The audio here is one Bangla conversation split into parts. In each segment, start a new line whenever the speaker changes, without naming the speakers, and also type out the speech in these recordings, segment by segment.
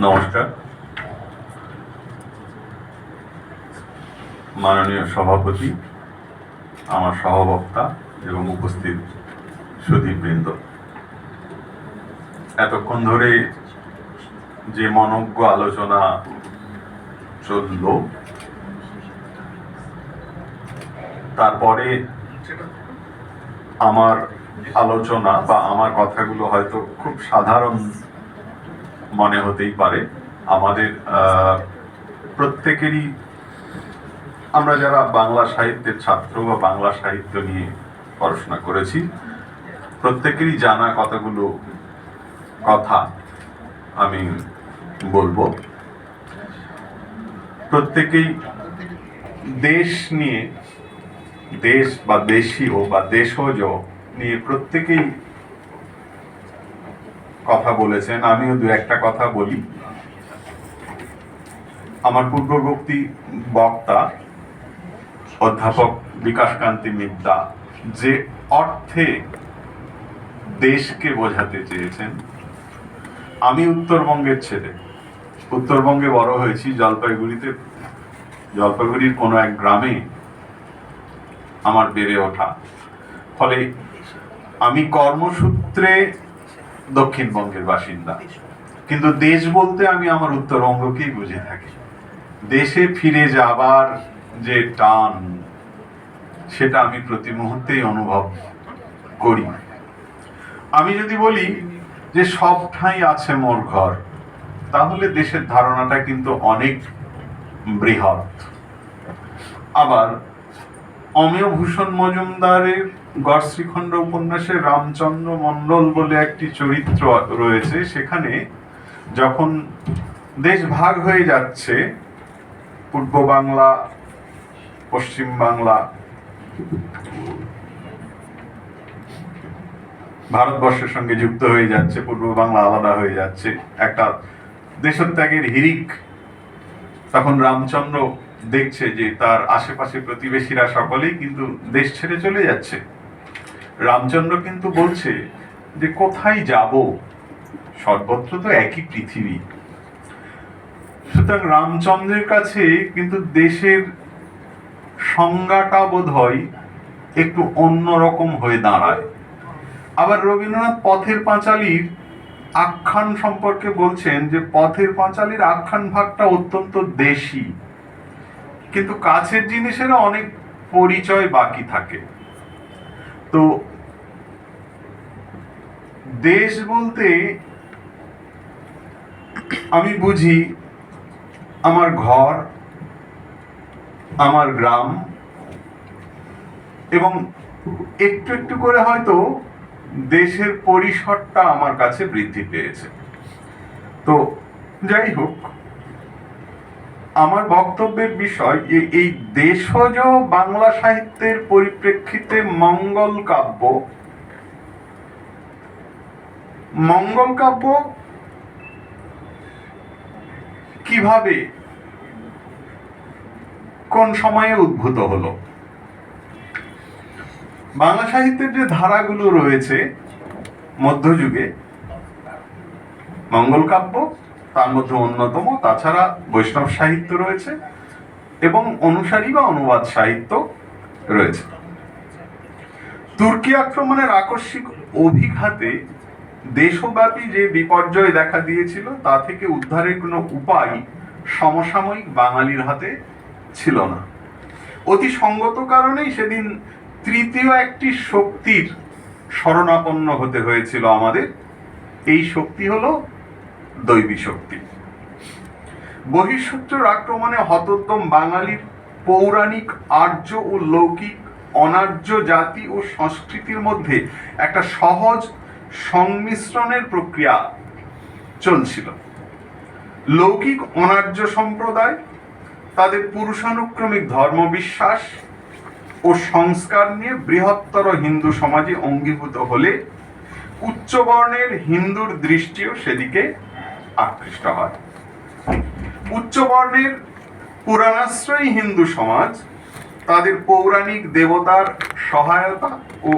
নমস্কার। মাননীয় সভাপতি, আমার সহবক্তা এবং উপস্থিত সুধীবৃন্দ, এতক্ষণ ধরে যে মনজ্ঞ আলোচনা চলল, তারপরে আমার আলোচনা বা আমার কথাগুলো হয়তো খুব সাধারণ মনে হতেই পারে। আমাদের প্রত্যেকেরই, আমরা যারা বাংলা সাহিত্যের ছাত্র বা বাংলা সাহিত্য নিয়ে পড়াশোনা করেছি, প্রত্যেকেরই জানা কতগুলো কথা আমি বলবো। প্রত্যেকেই দেশ নিয়ে, দেশ বা দেশীয় বা দেশজ নিয়ে প্রত্যেকেই কথা বলেছেন। আমিও দু একটা কথা বলি। আমার পূর্ববর্তী বক্তা অধ্যাপক বিকাশকান্তি মিদ্যা যে অর্থে দেশকে বোঝাতে চেয়েছেন, আমি উত্তরবঙ্গের ছেলে, উত্তরবঙ্গে বড় হয়েছি, জলপাইগুড়ির কোনো এক গ্রামে আমার বেড়ে ওঠা। ফলে আমি কর্মসূত্রে দক্ষিণবঙ্গের বাসিন্দা, কিন্তু দেশ বলতে আমি আমার উত্তরবঙ্গকেই বুঝে থাকি। দেশে ফিরে যাবার যে টান, সেটা আমি প্রতি মুহূর্তেই অনুভব করি। আমি যদি বলি যে সব ঠাঁই আছে মোর ঘর, তাহলে দেশের ধারণাটা কিন্তু অনেক বৃহৎ। আবার অমেয় ভূষণ মজুমদারের গড় শ্রীখণ্ড উপন্যাসে রামচন্দ্র মণ্ডল বলে একটি চরিত্র রয়েছে। সেখানে যখন দেশ ভাগ হয়ে যাচ্ছে, পূর্ব বাংলা, পশ্চিম বাংলা, ভারতবর্ষের সঙ্গে যুক্ত হয়ে যাচ্ছে, পূর্ব বাংলা আলাদা হয়ে যাচ্ছে, একটা দেশত্যাগের হিড়িক, তখন রামচন্দ্র দেখছে যে তার আশেপাশে প্রতিবেশীরা সকলেই কিন্তু দেশ ছেড়ে চলে যাচ্ছে। রামচন্দ্র কিন্তু বলছে যে কোথায় যাব, সর্বত্র তো একই পৃথিবী। সুতরাং রামচন্দ্রের কাছে কিন্তু দেশের সংজ্ঞাটা বোধহয় একটু অন্যরকম হয়ে দাঁড়ায়। আবার রবীন্দ্রনাথ পথের পাঁচালীর আখ্যান সম্পর্কে বলছেন যে পথের পাঁচালীর আখ্যান ভাগটা অত্যন্ত দেশি, কিন্তু কাছের জিনিসেরও অনেক পরিচয় বাকি থাকে। তো দেশ বলতে আমি বুঝি আমার ঘর, আমার গ্রাম, এবং একটু একটু করে হয়তো দেশের পরিসরটা আমার কাছে বৃদ্ধি পেয়েছে। তো যাই হোক, আমার বক্তব্যের বিষয় এই দেশজ বাংলা সাহিত্যের পরিপ্রেক্ষিতে মঙ্গল কাব্য কিভাবে কোন সময়ে উদ্ভূত হলো। বাংলা সাহিত্যের যে ধারাগুলো রয়েছে মধ্যযুগে, মঙ্গল কাব্য তার মধ্যে অন্যতম। তাছাড়া বৈষ্ণব সাহিত্য রয়েছে এবং অনুসারী বা অনুবাদ সাহিত্য রয়েছে। তুর্কি আক্রমণের আকস্মিক অভিঘাতে দেশব্যাপী যে বিপর্যয় দেখা দিয়েছিল, তা থেকে উদ্ধারের কোনো উপায় সমসাময়িক বাঙালির হাতে ছিল না। অতি সঙ্গত কারণেই সেদিন তৃতীয় একটি শক্তির শরণাপন্ন হতে হয়েছিল আমাদের। এই শক্তি হলো দৈবী শক্তি। বহিঃশত্রুর আক্রমণে হতোদ্যম বাঙালির পৌরাণিক আর্য ও লৌকিক অনার্য জাতি ও সংস্কৃতির মধ্যে একটা সহজ সংমিশ্রণের প্রক্রিয়া চলছিল। লৌকিক অনার্য সম্প্রদায় তাদের পুরুষানুক্রমিক ধর্মবিশ্বাস ও সংস্কার নিয়ে বৃহত্তর হিন্দু সমাজে অঙ্গীভূত হলে উচ্চবর্ণের হিন্দুর দৃষ্টিও সেদিকে আকৃষ্ট হয়। উচ্চবর্ণের পুরাণাশ্রয়ী হিন্দু সমাজ তাদের পৌরাণিক দেবতার সহায়তা ও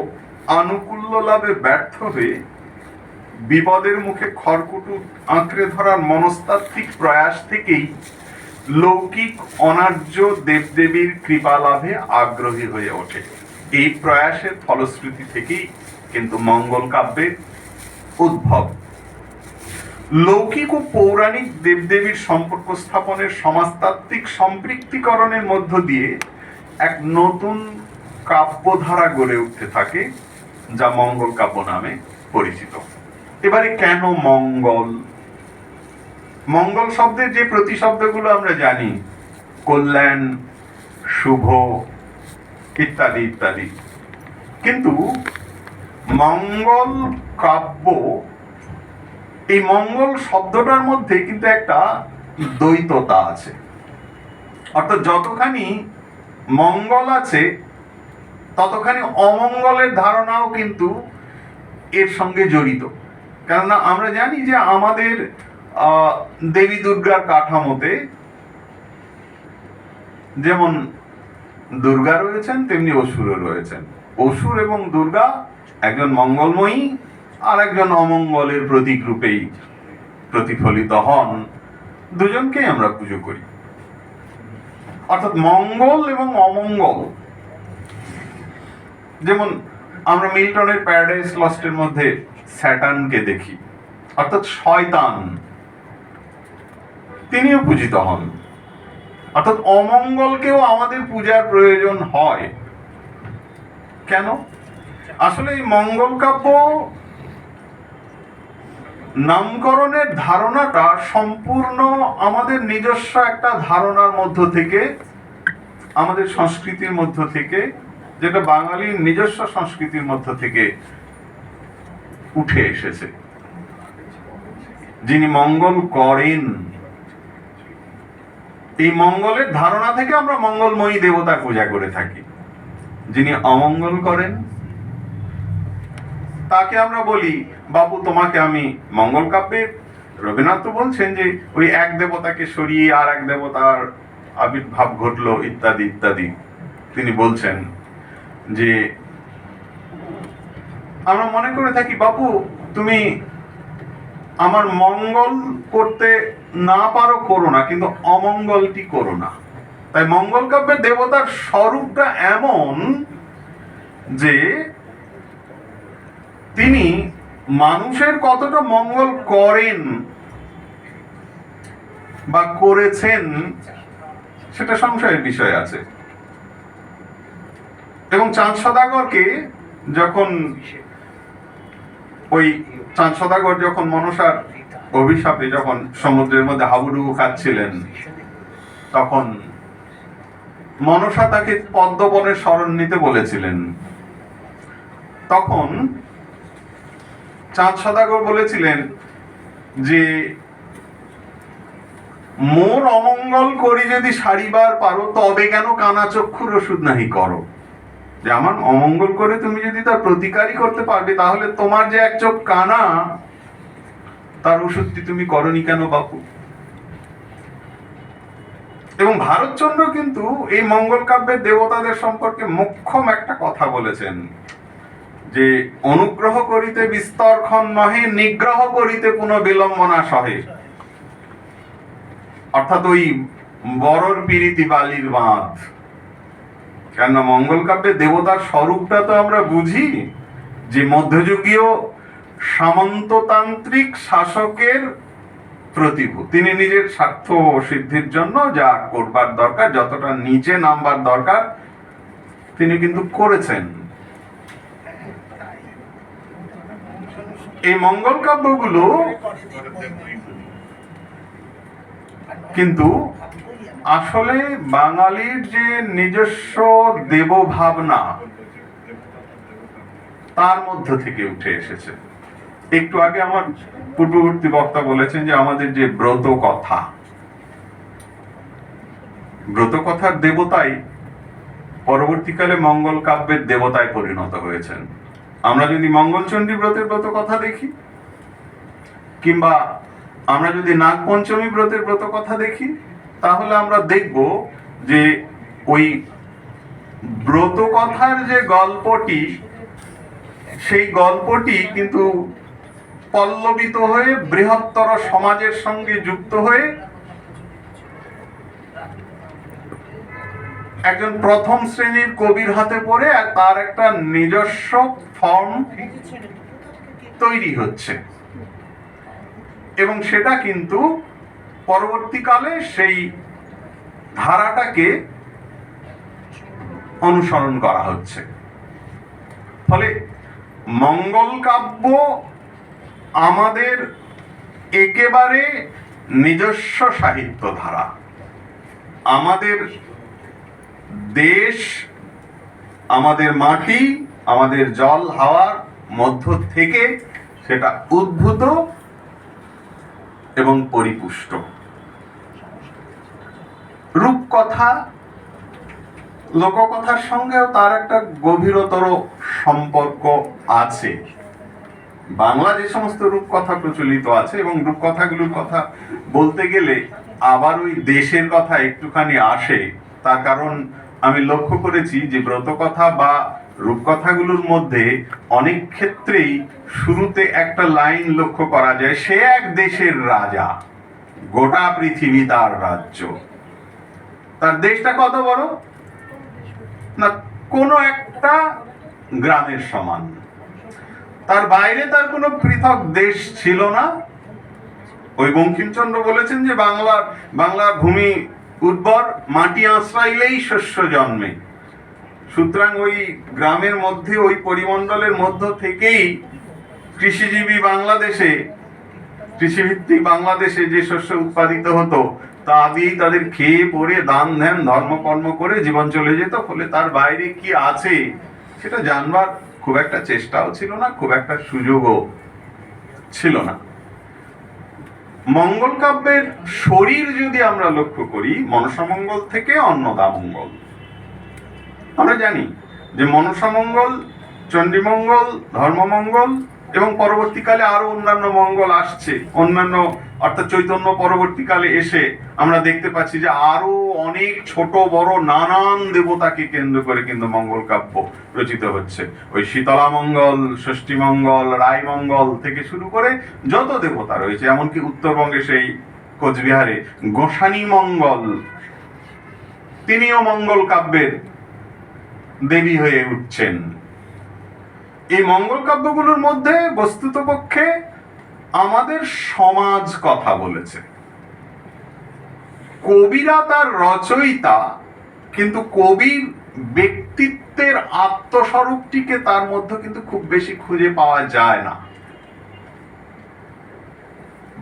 আনুকূল্য লাভে ব্যর্থ হয়ে বিপদের মুখে খড়কুটো আঁকড়ে ধরার মনস্তাত্ত্বিক প্রয়াস থেকেই লৌকিক অনার্য দেবদেবীর কৃপা লাভে আগ্রহী হয়ে ওঠে। এই প্রয়াসের ফলশ্রুতি থেকেই কিন্তু মঙ্গল কাব্যের উদ্ভব। লৌকিক ও পৌরাণিক দেবদেবীর সম্পর্ক স্থাপনের সমাজতাত্ত্বিক সম্পৃক্তীকরণের মধ্য দিয়ে এক নতুন কাব্যধারা গড়ে উঠতে থাকে, যা মঙ্গল কাব্য নামে পরিচিত। এবারে কেন মঙ্গল? মঙ্গল শব্দের যে প্রতিশব্দগুলো আমরা জানি, কল্যাণ, শুভ ইত্যাদি ইত্যাদি, কিন্তু মঙ্গল কাব্য, এই মঙ্গল শব্দটার মধ্যে কিন্তু একটা দ্বৈততা আছে। অর্থাৎ যতখানি মঙ্গল আছে ততখানি অমঙ্গলের ধারণাও কিন্তু এর সঙ্গে জড়িত। কেননা আমরা জানি যে আমাদের দেবী দুর্গার কাঠামোতে যেমন দুর্গা রয়েছেন তেমনি অসুরও রয়েছেন। অসুর এবং দুর্গা একজন মঙ্গলময়ী আর একজন অমঙ্গলের প্রতীক রূপেই প্রতিফলিত হন। দুজনকেই আমরা পুজো করি। অর্থাৎ মঙ্গল এবং অমঙ্গল, যেমন আমরা মিল্টনের প্যারাডাইস লস্টের মধ্যে স্যাটার্নকে দেখি, অর্থাৎ শয়তান, তিনিও পূজিত হন। অর্থাৎ অমঙ্গলকেও আমাদের পূজার প্রয়োজন হয়। কেন? আসলে এই মঙ্গল কাব্য নামকরণের ধারণাটা সম্পূর্ণ আমাদের নিজস্ব একটা ধারণার মধ্য থেকে, আমাদের সংস্কৃতির মধ্য থেকে, যেটা বাঙালির নিজস্ব সংস্কৃতির মধ্য থেকে উঠে এসেছে। যিনি মঙ্গল করেন, এই মঙ্গলের ধারণা থেকে আমরা মঙ্গলময়ী দেবতার পূজা করে থাকি। যিনি অমঙ্গল করেন তাকে আমরা বলি, বাবু তোমাকে আমি মঙ্গল কাব্যে, রবীন্দ্রনাথ তো বলছেন যে ওই এক দেবতাকে সরিয়ে আর এক দেবতার আবির্ভাব ঘটলো ইত্যাদি ইত্যাদি। তিনি বলছেন যে আমরা মনে করে থাকি, বাবু তুমি আমার মঙ্গল করতে না পারো করো না, কিন্তু অমঙ্গলটি করো না। তাই মঙ্গল কাব্যের দেবতার স্বরূপটা এমন যে তিনি মানুষের কতটা মঙ্গল করেন বা করেছেন সেটা সংশয়ের বিষয় আছে। এবং চাঁদ সদাগরকে যখন ওই চাঁদ সদাগর যখন মনসার অভিশাপে যখন সমুদ্রের মধ্যে হাবুডুবু খাচ্ছিলেন, তখন মনসা তাকে পদ্মবনের শরণ নিতে বলেছিলেন। তখন চাঁদ সদাগর বলেছিলেন যে মোর অমঙ্গল করি যদি সারিবার পারো, তবে কেন কানা চক্ষুর ওষুধ নাহি করো। যে আমার অমঙ্গল করে তুমি যদি তার প্রতিকারই করতে পারবে, তাহলে তোমার যে এক চোখ কানা, তার ওষুধটি তুমি করনি কেন বাপু? এবং ভারতচন্দ্র কিন্তু এই মঙ্গল কাব্যের দেবতাদের সম্পর্কে মোক্ষম একটা কথা বলেছেন যে অনুগ্রহ করিতে বিস্তরক্ষণ নহে, নিগ্রহ করিতে পুনঃ বিলম্বনা সহে। অর্থাৎ ওই বড়র পিরিতি বালির বাঁধ। কেন মঙ্গল কাব্যের দেবতার স্বরূপটা তো আমরা বুঝি যে মধ্যযুগীয় সামন্ততান্ত্রিক শাসকের প্রতিভূ। তিনি নিজের স্বার্থ সিদ্ধির জন্য যা করবার দরকার, যতটা নিচে নামবার দরকার, তিনি কিন্তু করেছেন। এই মঙ্গল কাব্যগুলো কিন্তু আসলে বাঙালির যে নিজস্ব দেব ভাবনা, তার মধ্য থেকে উঠে এসেছে। একটু আগে আমার পূর্ববর্তী বক্তা বলেছেন যে আমাদের যে ব্রত কথা, ব্রত কথার দেবতাই পরবর্তীকালে মঙ্গল কাব্যের দেবতায় পরিণত হয়েছেন। আমরা যদি মঙ্গলচণ্ডী ব্রতের ব্রত কথা দেখি, কিংবা আমরা যদি নাগপঞ্চমী ব্রতের ব্রত কথা দেখি, তাহলে আমরা দেখব যে ওই ব্রত কথার যে গল্পটি, সেই গল্পটি কিন্তু পল্লবিত হয়ে বৃহত্তর সমাজের সঙ্গে যুক্ত হয়ে একজন প্রথম শ্রেণীর কবির হাতে পড়ে তার একটা নিজস্ব ফর্ম তৈরি হচ্ছে, এবং সেটা কিন্তু পরবর্তীকালে সেই ধারাটাকে অনুসরণ করা হচ্ছে। ফলে মঙ্গল কাব্য আমাদের একেবারে নিজস্ব সাহিত্য ধারা, আমাদের দেশ, আমাদের মাটি, আমাদের জল হাওয়ার মধ্য থেকে সেটা উদ্ভূত এবং পরিপুষ্ট। রূপকথা, লোককথার সঙ্গেও তার একটা গভীরতর সম্পর্ক আছে। বাংলা যে সমস্ত রূপকথা প্রচলিত আছে, এবং রূপকথাগুলোর কথা বলতে গেলে আবার ওই দেশের কথা একটুখানি আসে, তার কারণ আমি লক্ষ্য করেছি যে ব্রতকথা বা রূপকথাগুলোর মধ্যে অনেক ক্ষেত্রেই শুরুতে একটা লাইন লক্ষ্য করা যায়, সে এক দেশের রাজা, গোটা পৃথিবী তার রাজ্য। তার দেশটা কত বড় না, কোনো একটা গ্রামের সমান, তার বাইরে তার কোনো পৃথক দেশ ছিল না। ওই বঙ্কিমচন্দ্র বলেছেন যে বাংলার ভূমি উর্বর, মাটি আশ্রইলেই শস্য জন্মে। সুতরাং ওই গ্রামের মধ্যে, ওই পরিমণ্ডলের মধ্য থেকেই কৃষিজীবী বাংলাদেশে, কৃষিভিত্তিক বাংলাদেশে যে শস্য উৎপাদিত হতো তা দিয়েই তাদের খেয়ে পরে দান ধ্যান ধর্মকর্ম করে জীবন চলে যেত। ফলে তার বাইরে কি আছে সেটা জানবার খুব একটা চেষ্টাও ছিল না, খুব একটা সুযোগও ছিল না। মঙ্গল কাব্যের শরীর যদি আমরা লক্ষ্য করি, মনসামঙ্গল থেকে অন্নদামঙ্গল। আমরা জানি যে মনসামঙ্গল, চণ্ডীমঙ্গল, ধর্মমঙ্গল এবং পরবর্তীকালে আরো অন্যান্য মঙ্গল আসছে। অন্যান্য অর্থাৎ চৈতন্য পরবর্তীকালে এসে আমরা দেখতে পাচ্ছি যে আরো অনেক ছোট বড় নানান দেবতাকে কেন্দ্র করে কিন্তু মঙ্গল কাব্য রচিত হচ্ছে। ওই শীতলা মঙ্গল, ষষ্ঠী মঙ্গল, রায় মঙ্গল থেকে শুরু করে যত দেবতা রয়েছে, এমনকি উত্তরবঙ্গে সেই কোচবিহারে গোসানী মঙ্গল, তিনিও মঙ্গল কাব্যের দেবী হয়ে উঠছেন। এই মঙ্গল কাব্যগুলোর মধ্যে বস্তুতপক্ষে আমাদের সমাজ কথা বলেছে। কবিরা তার রচয়িতা, কিন্তু কবির ব্যক্তিত্বের আত্মস্বরূপটিকে তার মধ্যে কিন্তু খুব বেশি খুঁজে পাওয়া যায় না।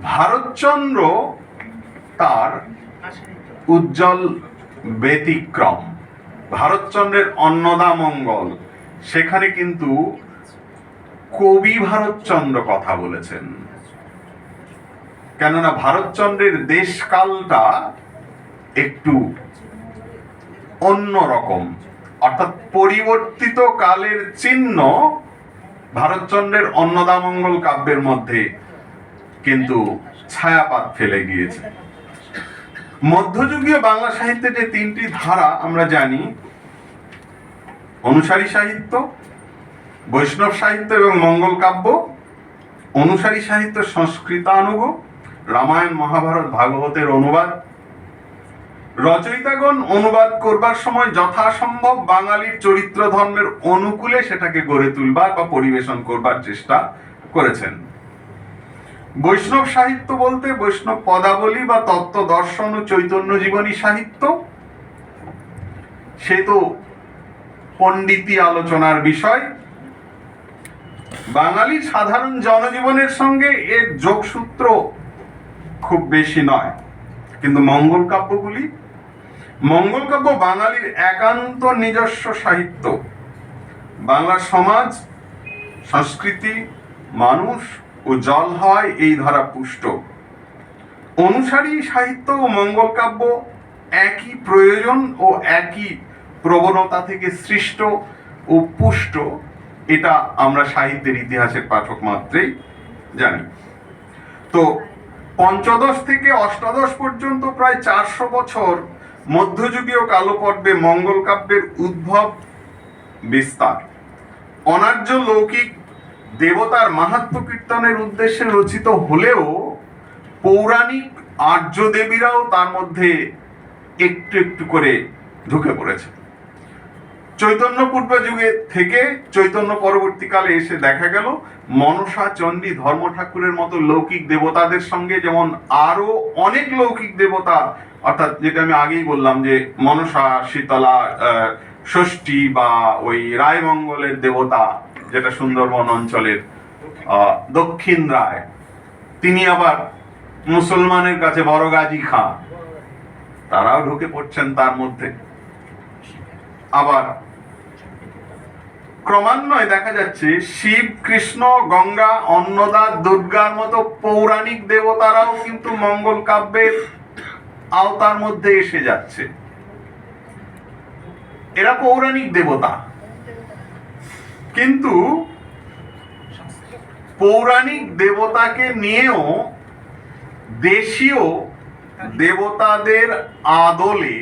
ভারতচন্দ্র তার উজ্জ্বল ব্যতিক্রম। ভারতচন্দ্রের অন্নদামঙ্গল, সেখানে কিন্তু কবি ভারতচন্দ্র কথা বলেছেন। কেননা ভারতচন্দ্রের দেশকালটা একটু অন্যরকম, অর্থাৎ পরিবর্তিত কালের চিহ্ন ভারতচন্দ্রের অন্নদামঙ্গল কাব্যের মধ্যে কিন্তু ছায়াপাত ফেলে গিয়েছে। মধ্যযুগীয় বাংলা সাহিত্যে যে তিনটি ধারা আমরা জানি, অনুসারী সাহিত্য, বৈষ্ণব সাহিত্য এবং মঙ্গল কাব্য। অনুসারী সাহিত্য সংস্কৃতানুগ, রামায়ণ মহাভারত ভাগবতের অনুবাদ। রচয়িতাগণ অনুবাদ করবার সময় যথাসম্ভব বাঙালির চরিত্র ধর্মের অনুকূলে সেটাকে গড়ে তুলবার বা পরিবেশন করবার চেষ্টা করেছেন। বৈষ্ণব সাহিত্য বলতে বৈষ্ণব পদাবলী বা তত্ত্ব দর্শন ও চৈতন্য জীবনী সাহিত্য, সে তো পণ্ডিতি আলোচনার বিষয়। বাঙালির সাধারণ জনজীবনের সঙ্গে এর যোগসূত্র খুব বেশি নয়। কিন্তু মঙ্গল কাব্য বাঙালির একান্ত নিজস্ব সাহিত্য। বাংলার সমাজ, সংস্কৃতি, মানুষ ও জল হয় এই ধারা পুষ্ট। অনুসারী সাহিত্য ও মঙ্গল কাব্য একই প্রয়োজন ও একই প্রবণতা থেকে সৃষ্ট ও পুষ্ট, এটা আমরা সাহিত্যের ইতিহাসের পাঠক মাত্রেই জানি। তো পঞ্চদশ থেকে অষ্টাদশ পর্যন্ত প্রায় 400 বছর মধ্যযুগীয় কালপর্বে মঙ্গল কাব্যের উদ্ভব বিস্তার। অনার্য লৌকিক দেবতার মাহাত্ম্য কীর্তনের উদ্দেশ্যে রচিত হলেও পৌরাণিক আর্য দেবীরাও তার মধ্যে একটু একটু করে ঢুকে পড়েছে। চৈতন্য পূর্ব যুগে থেকে চৈতন্য পরবর্তীকালে এসে দেখা গেল মনসা, চণ্ডী, ধর্ম ঠাকুরের মতো লৌকিক দেবতাদের সঙ্গে যেমন আরো অনেক লৌকিক দেবতা, অর্থাৎ যেটা আমি আগেই বললাম যে মনসা, শীতলা, ষষ্ঠী বা ওই রায়মঙ্গলের দেবতা যেটা সুন্দরবন অঞ্চলের দক্ষিণ রায়, তিনি আবার মুসলমানের কাছে বড় গাজী খাঁ, তারাও ঢুকে পড়ছেন তার মধ্যে। আবার ক্রমান্বয়ে দেখা যাচ্ছে শিব, কৃষ্ণ, গঙ্গা, অন্নদা, দুর্গার মতো পৌরাণিক দেবতারাও কিন্তু মঙ্গল কাব্যের আওতার মধ্যে এসে যাচ্ছে। এরা পৌরাণিক দেবতা, কিন্তু পৌরাণিক দেবতাকে নিয়েও দেশীয় দেবতাদের আদলে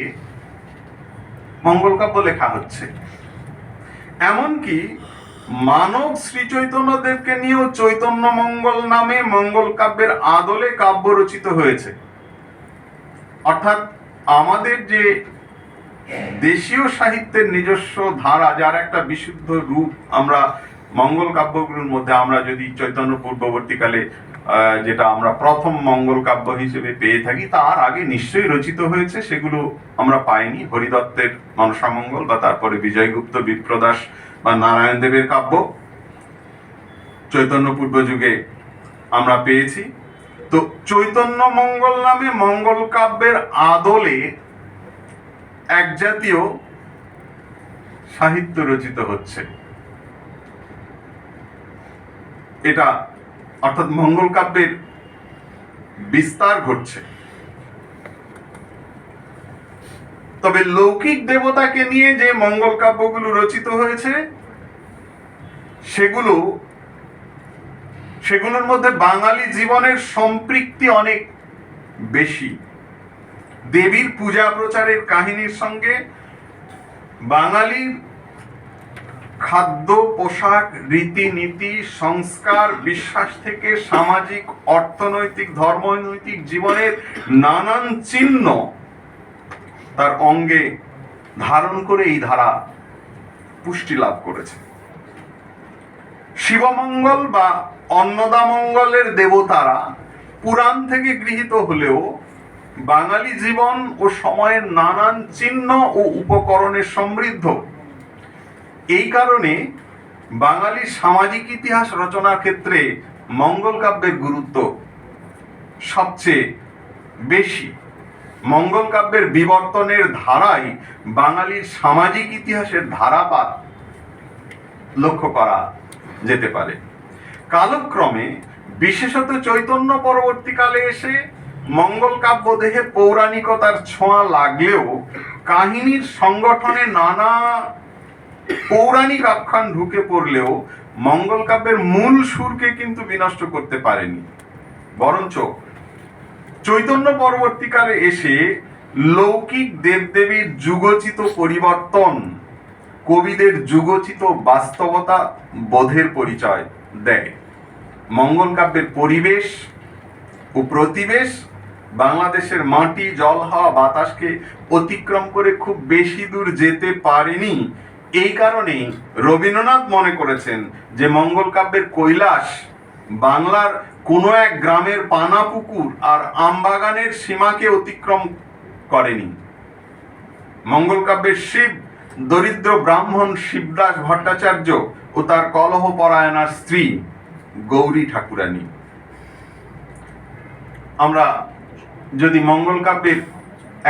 মঙ্গল কাব্য লেখা হচ্ছে। এমনকি মানব শ্রী চৈতন্য দেবকে নিয়েও চৈতন্য মঙ্গল নামে মঙ্গল কাব্যের আদলে কাব্য রচিত হয়েছে। অর্থাৎ আমাদের যে দেশীয় সাহিত্যের নিজস্ব ধারা, যার একটা বিশুদ্ধ রূপ আমরা মঙ্গল কাব্যগুলোর মধ্যে, আমরা যদি চৈতন্য পূর্ববর্তীকালে যেটা আমরা প্রথম মঙ্গল কাব্য হিসেবে পেয়ে থাকি, তার আগে নিশ্চয়ই রচিত হয়েছে, সেগুলো আমরা পাইনি। হরিদত্তের মনসামঙ্গল বা তারপরে বিজয়গুপ্ত, বিপ্রদাস বা নারায়ণ দেবের কাব্য চৈতন্য পূর্ব যুগে আমরা পেয়েছি। তো চৈতন্য মঙ্গল নামে মঙ্গল কাব্যের আদলে এক জাতীয় সাহিত্য রচিত হচ্ছে, এটা অর্থাৎ মঙ্গল কাব্যের বিস্তার ঘটছে। তবে লৌকিক দেবতাকে নিয়ে যে মঙ্গল কাব্যগুলো রচিত হয়েছে সেগুলোর মধ্যে বাঙালি জীবনের সম্পৃক্তি অনেক বেশি। দেবীর পূজা প্রচারের কাহিনীর সঙ্গে বাঙালির খাদ্য, পোশাক, রীতিনীতি, সংস্কার, বিশ্বাস থেকে সামাজিক, অর্থনৈতিক, ধর্মনৈতিক জীবনের নানান চিহ্ন তার অঙ্গে ধারণ করে এই ধারা পুষ্টি লাভ করেছে। শিবমঙ্গল বা অন্নদামঙ্গলের দেবতারা পুরাণ থেকে গৃহীত হলেও বাঙালি জীবন ও সময়ের নানান চিহ্ন ও উপকরণে সমৃদ্ধ। এই কারণে বাঙালি সামাজিক ইতিহাস রচনার ক্ষেত্রে মঙ্গল কাব্যের গুরুত্ব সবচেয়ে বেশি। মঙ্গল কাব্যের বিবর্তনের ধারায় বাঙালির সামাজিক ইতিহাসের ধারাপাত লক্ষ্য করা যেতে পারে। কালক্রমে বিশেষত চৈতন্য পরবর্তীকালে এসে মঙ্গল কাব্য দেহে পৌরাণিকতার ছোঁয়া লাগলেও কাহিনীর সংগঠনে নানা পৌরাণিক আখ্যান ঢুকে পড়লেও মঙ্গল কাব্যের মূল সুরকে কিন্তু বিনষ্ট করতে পারেনি। বরঞ্চ চৈতন্য পরবর্তীকালে এসে লৌকিক দেবদেবীর যুগোচিত পরিবর্তন কবিদের যুগোচিত বাস্তবতা বোধের পরিচয় দেয়। মঙ্গল কাব্যের পরিবেশ ও প্রতিবেশ বাংলাদেশের মাটি, জল, হাওয়া, বাতাসকে অতিক্রম করে খুব বেশি দূর যেতে পারেনি। এই কারণেই রবীন্দ্রনাথ মনে করেছেন যে মঙ্গল কাব্যের কৈলাস বাংলার কোনো এক গ্রামের পানা পুকুর আর আমবাগানের সীমাকে অতিক্রম করেনি। মঙ্গল কাব্যের শিব দরিদ্র ব্রাহ্মণ শিবদাস ভট্টাচার্য ও তার কলহ পরায়ণার স্ত্রী গৌরী ঠাকুরানী। আমরা যদি মঙ্গল কাব্যের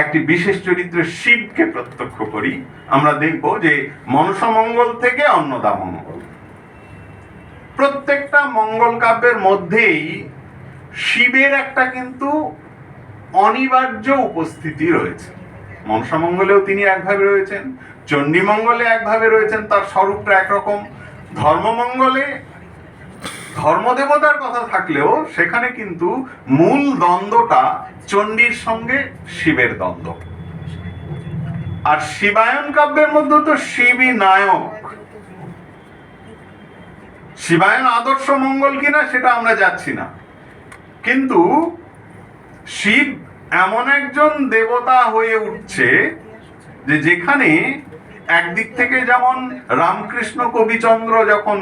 একটি বিশেষ চরিত্র শিবকে প্রত্যক্ষ করি, আমরা দেখব যে মনসা মঙ্গল থেকে অন্নদা মঙ্গল, প্রত্যেকটা মঙ্গল কাব্যের মধ্যেই শিবের একটা কিন্তু অনিবার্য উপস্থিতি রয়েছে। মনসা মঙ্গলেও তিনি একভাবে রয়েছেন, চণ্ডী মঙ্গলে একভাবে রয়েছেন, তার স্বরূপটা একরকম। ধর্মমঙ্গলে ধর্মদেবতার কথা থাকলেও সেখানে কিন্তু মূল দ্বন্দ্বটা চণ্ডীর সঙ্গে শিবের দ্বন্দ্ব। আর শিবায়ন কাব্যের মধ্যে তো শিবই নায়ক, শিবায়ন আদর্শ মঙ্গল কিনা সেটা আমরা যাচ্ছি না, কিন্তু শিব এমন একজন দেবতা হয়ে উঠছে যে যেখানে একদিক থেকে যেমন রামকৃষ্ণ কবিচন্দ্র যখন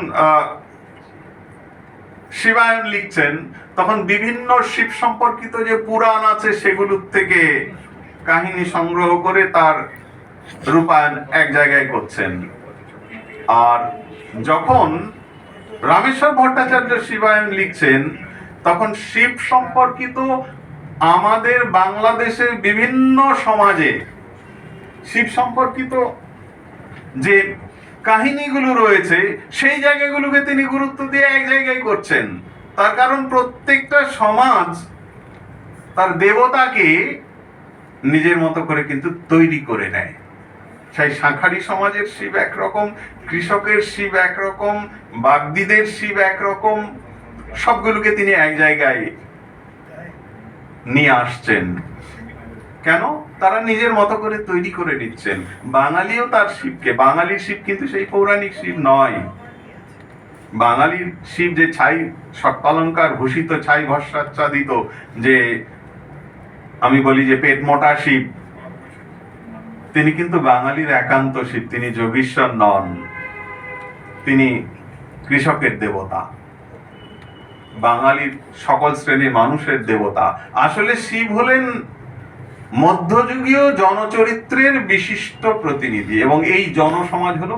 শিবায়ন লিখছেন তখন বিভিন্ন শিব সম্পর্কিত যে পুরাণ আছে সেগুলোর থেকে কাহিনী সংগ্রহ করে তার রূপায়ণ এক জায়গায় করছেন। আর যখন রামেশ্বর ভট্টাচার্য শিবায়ন লিখছেন তখন শিব সম্পর্কিত আমাদের বাংলাদেশের বিভিন্ন সমাজে শিব সম্পর্কিত যে কাহিনীগুলো রয়েছে সেই জায়গাগুলোকে তিনি গুরুত্ব দিয়ে এক জায়গায় করছেন। তার কারণ প্রত্যেকটা সমাজ তার দেবতাকে নিজের মতো করে কিন্তু তৈরি করে নেয়। সেই শাঁখারি সমাজের শিব একরকম, কৃষকের শিব একরকম, বাগদিদের শিব একরকম, সবগুলোকে তিনি এক জায়গায় নিয়ে আসছেন। কেন? তারা নিজের মতো করে তৈরি করে নিচ্ছেন। বাঙালিও তার শিবকে, বাঙালির শিব কিন্তু সেই পৌরাণিক শিব নয়। বাঙালির শিব যে ছাই সর্পালঙ্কার ভূষিত, ছাই ভস্মাচ্ছাদিত, যে আমি বলি যে পেট মোটা শিব, তিনি কিন্তু বাঙালির একান্ত শিব। তিনি যোগীশ্বর নন, তিনি কৃষকের দেবতা, বাঙালির সকল শ্রেণীর মানুষের দেবতা। আসলে শিব হলেন মধ্যযুগীয় জনচরিত্রের বিশিষ্ট প্রতিনিধি, এবং এই জনসমাজ হলো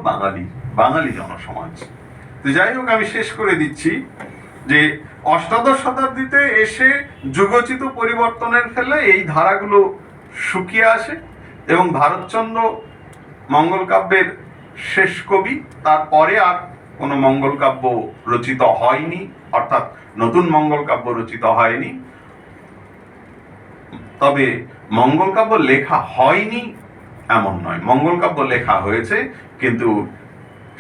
বাঙালি জনসমাজ। তো যাই হোক, আমি শেষ করে দিচ্ছি যে অষ্টাদশ শতাব্দীতে এসে যুগোচিত পরিবর্তনের ফলে এই ধারাগুলো শুকিয়ে আসে এবং ভারতচন্দ্র মঙ্গল কাব্যের শেষ কবি। তারপরে আর কোনো মঙ্গল কাব্য রচিত হয়নি, অর্থাৎ নতুন মঙ্গল কাব্য রচিত হয়নি। তবে মঙ্গল কাব্য লেখা হয়নি এমন নয়, মঙ্গল কাব্য লেখা হয়েছে, কিন্তু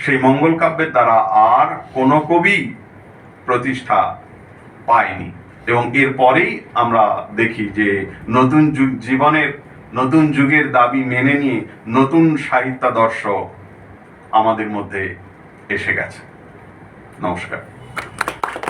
সেই মঙ্গল কাব্যের দ্বারা আর কোনো কবি প্রতিষ্ঠা পায়নি। এবং এরপরেই আমরা দেখি যে নতুন জীবনের নতুন যুগের দাবি মেনে নিয়ে নতুন সাহিত্যাদর্শ আমাদের মধ্যে এসে গেছে। নমস্কার।